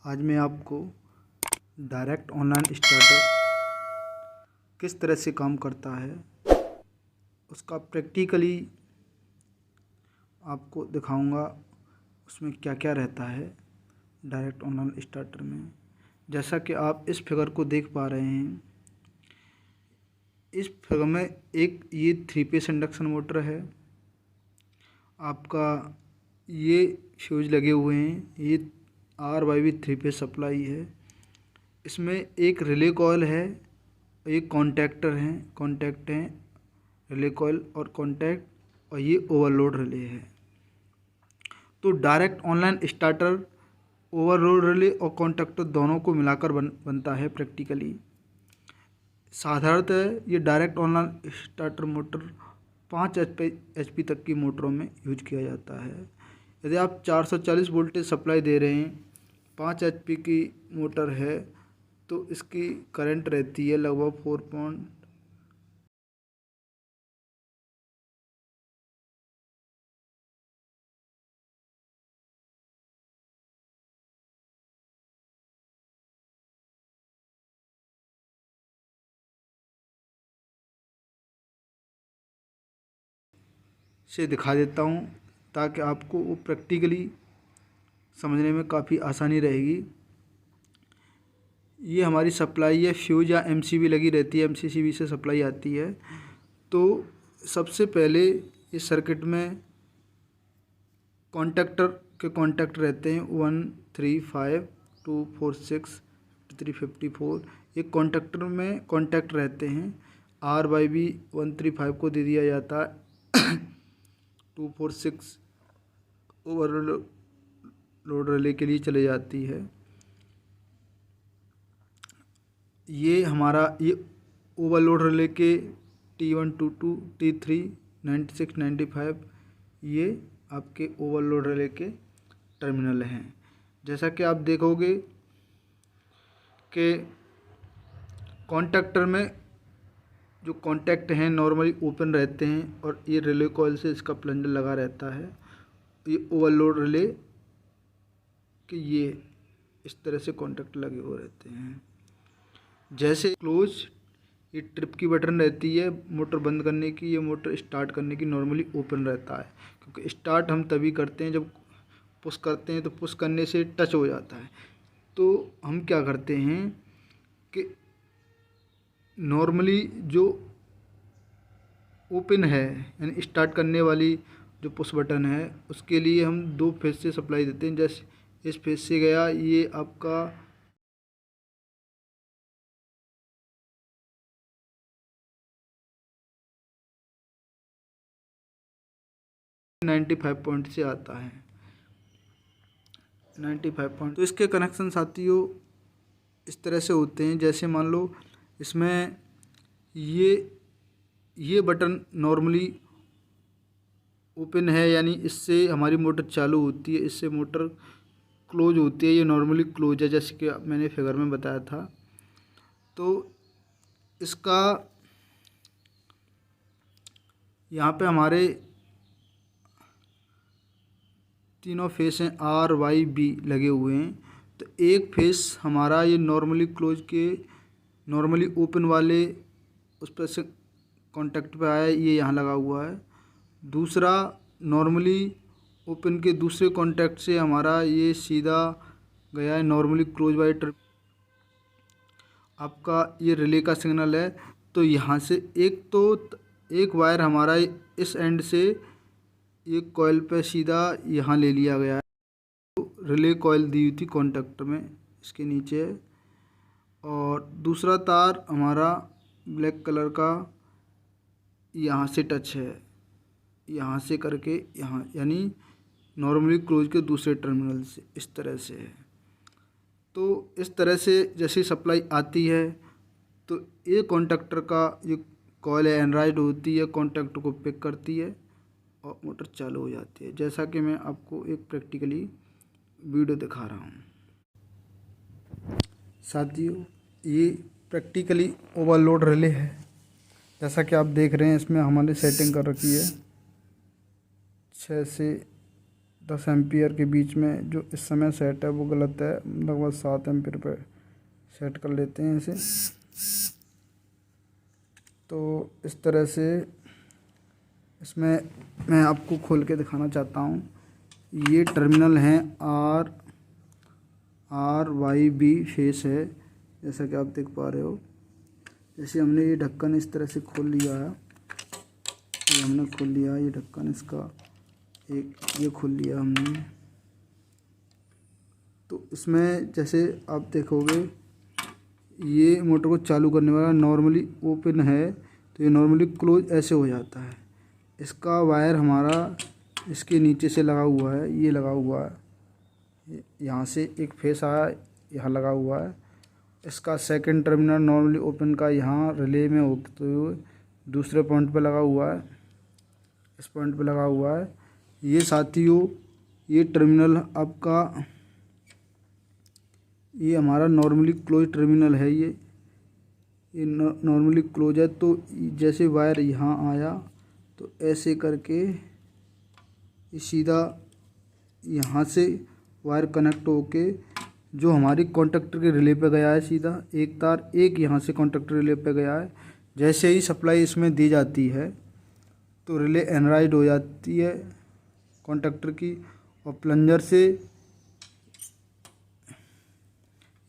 आज मैं आपको डायरेक्ट ऑनलाइन स्टार्टर किस तरह से काम करता है उसका प्रैक्टिकली आपको दिखाऊंगा। उसमें क्या क्या रहता है डायरेक्ट ऑनलाइन स्टार्टर में। जैसा कि आप इस फिगर को देख पा रहे हैं, इस फिगर में एक ये 3 फेस इंडक्शन मोटर है। आपका ये फ्यूज लगे हुए हैं, ये RYB 3 फेस सप्लाई है। इसमें एक रिले कॉइल है, एक कॉन्टैक्ट हैं, रिले कॉइल और कॉन्टैक्ट, और ये ओवरलोड रिले है। तो direct online starter overload relay और कॉन्टैक्टर दोनों को मिलाकर बनता है प्रैक्टिकली। साधारणतः ये direct online starter motor 5 HP तक की मोटरों में यूज किया जाता है। यदि आप 440 वोल्टेज सप्लाई दे रहे हैं, 5 HP की मोटर है, तो इसकी करंट रहती है लगभग 4 से दिखा देता हूँ ताकि आपको वो प्रैक्टिकली समझने में काफ़ी आसानी रहेगी। ये हमारी सप्लाई है, फ्यूज या MCB लगी रहती है, MCCB से सप्लाई आती है। तो सबसे पहले इस सर्किट में कॉन्टैक्टर के कॉन्टैक्ट रहते हैं 1, 3, 5, 2, 4, 6, 53, 54। एक कॉन्टैक्टर में कॉन्टैक्ट रहते हैं। RYB 135 को दे दिया जाता है 246 ओवरलोड रिले के लिए चले जाती है। ये हमारा ये ओवरलोड रिले के T1, T2, T3, 96, 95 ये आपके ओवरलोड रिले के टर्मिनल हैं। जैसा कि आप देखोगे कि कॉन्टैक्टर में जो कॉन्टैक्ट हैं नॉर्मली ओपन रहते हैं और ये रिले कॉइल से इसका प्लंजर लगा रहता है। ये ओवरलोड रिले के ये इस तरह से कॉन्टैक्ट लगे हुए रहते हैं। जैसे क्लोज, ये ट्रिप की बटन रहती है मोटर बंद करने की, ये मोटर स्टार्ट करने की नॉर्मली ओपन रहता है, क्योंकि स्टार्ट हम तभी करते हैं जब पुश करते हैं, तो पुश करने से टच हो जाता है। तो हम क्या करते हैं कि नॉर्मली जो ओपन है यानी स्टार्ट करने वाली जो पुश बटन है, उसके लिए हम 2 फेज से सप्लाई देते हैं। जैसे इस फेज से गया, ये आपका 95 पॉइंट से आता है, 95 पॉइंट। तो इसके कनेक्शन साथियों इस तरह से होते हैं। जैसे मान लो इसमें ये बटन नॉर्मली ओपन है, यानी इससे हमारी मोटर चालू होती है, इससे मोटर क्लोज होती है। ये नॉर्मली क्लोज है, जैसे कि मैंने फिगर में बताया था। तो इसका यहाँ पे हमारे तीनों फेस हैं, RYB लगे हुए हैं। तो एक फेस हमारा ये नॉर्मली क्लोज के नॉर्मली ओपन वाले उस पर से कॉन्टैक्ट पे आया, ये यहाँ लगा हुआ है। दूसरा नॉर्मली ओपन के दूसरे कॉन्टैक्ट से हमारा ये सीधा गया है नॉर्मली क्लोज वाले ट्रिप। आपका ये रिले का सिग्नल है। तो यहाँ से एक वायर हमारा इस एंड से एक कॉइल पे सीधा यहाँ ले लिया गया है। तो रिले कॉइल दी हुई थी कॉन्टैक्ट में, इसके नीचे है। और दूसरा तार हमारा ब्लैक कलर का यहाँ से टच है, यहाँ से करके यहाँ, यानी नॉर्मली क्लोज के दूसरे टर्मिनल से इस तरह से है। तो इस तरह से जैसी सप्लाई आती है, तो ये कॉन्टैक्टर का ये कॉइल है एनराइड होती है, कॉन्टैक्टर को पिक करती है और मोटर चालू हो जाती है। जैसा कि मैं आपको एक प्रैक्टिकली वीडियो दिखा रहा हूँ साथियों। ये प्रैक्टिकली ओवरलोड रिले है, जैसा कि आप देख रहे हैं। इसमें हमारी सेटिंग कर रखी है 6 से 10 एम्पियर के बीच में जो इस समय सेट है वो गलत है, लगभग 7 एम्पियर पे सेट कर लेते हैं इसे। तो इस तरह से इसमें मैं आपको खोल के दिखाना चाहता हूँ। ये टर्मिनल हैं आर वाई बी फेस है, जैसा कि आप देख पा रहे हो। जैसे हमने ये ढक्कन इस तरह से खोल लिया है, ये हमने खोल लिया, ये ढक्कन इसका एक ये खोल लिया हमने। तो इसमें जैसे आप देखोगे ये मोटर को चालू करने वाला नॉर्मली ओपन है, तो ये नॉर्मली क्लोज ऐसे हो जाता है। इसका वायर हमारा इसके नीचे से लगा हुआ है, ये लगा हुआ है, यहाँ से एक फेस आया, यहाँ लगा हुआ है। इसका सेकंड टर्मिनल नॉर्मली ओपन का यहाँ रिले में होते हुए दूसरे पॉइंट पे लगा हुआ है, इस पॉइंट पे लगा हुआ है। ये साथियों ये टर्मिनल आपका ये हमारा नॉर्मली क्लोज टर्मिनल है। ये नॉर्मली क्लोज है। तो जैसे वायर यहाँ आया तो ऐसे करके ये सीधा यहाँ से वायर कनेक्ट होके जो हमारी कॉन्टैक्टर के रिले पे गया है, सीधा एक तार एक यहाँ से कॉन्टैक्टर रिले पे गया है। जैसे ही सप्लाई इसमें दी जाती है तो रिले एनराइड हो जाती है कॉन्टैक्टर की, और प्लंजर से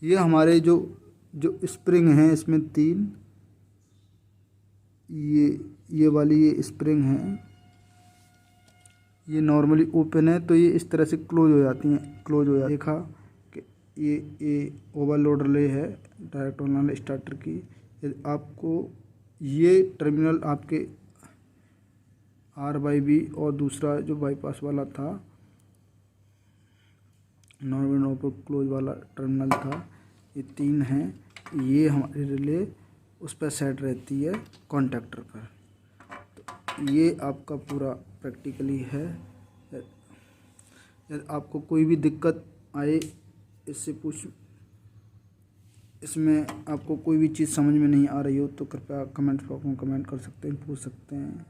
ये हमारे जो स्प्रिंग हैं इसमें 3 ये वाली ये स्प्रिंग है, ये नॉर्मली ओपन है तो ये इस तरह से क्लोज हो जाती हैं, क्लोज हो जाती है। देखा कि ये ओवरलोड रिले है डायरेक्ट ऑनलाइन स्टार्टर की। यदि आपको ये टर्मिनल आपके RYB और दूसरा जो बाईपास वाला था नॉर्मल क्लोज वाला टर्मिनल था, ये 3 हैं, ये हमारे रिले उस पर सेट रहती है कॉन्टैक्टर पर। तो ये आपका पूरा प्रैक्टिकली है। यदि आपको कोई भी दिक्कत आए इसमें आपको कोई भी चीज़ समझ में नहीं आ रही हो तो कृपया कमेंट बॉक्स में कमेंट कर सकते हैं, पूछ सकते हैं।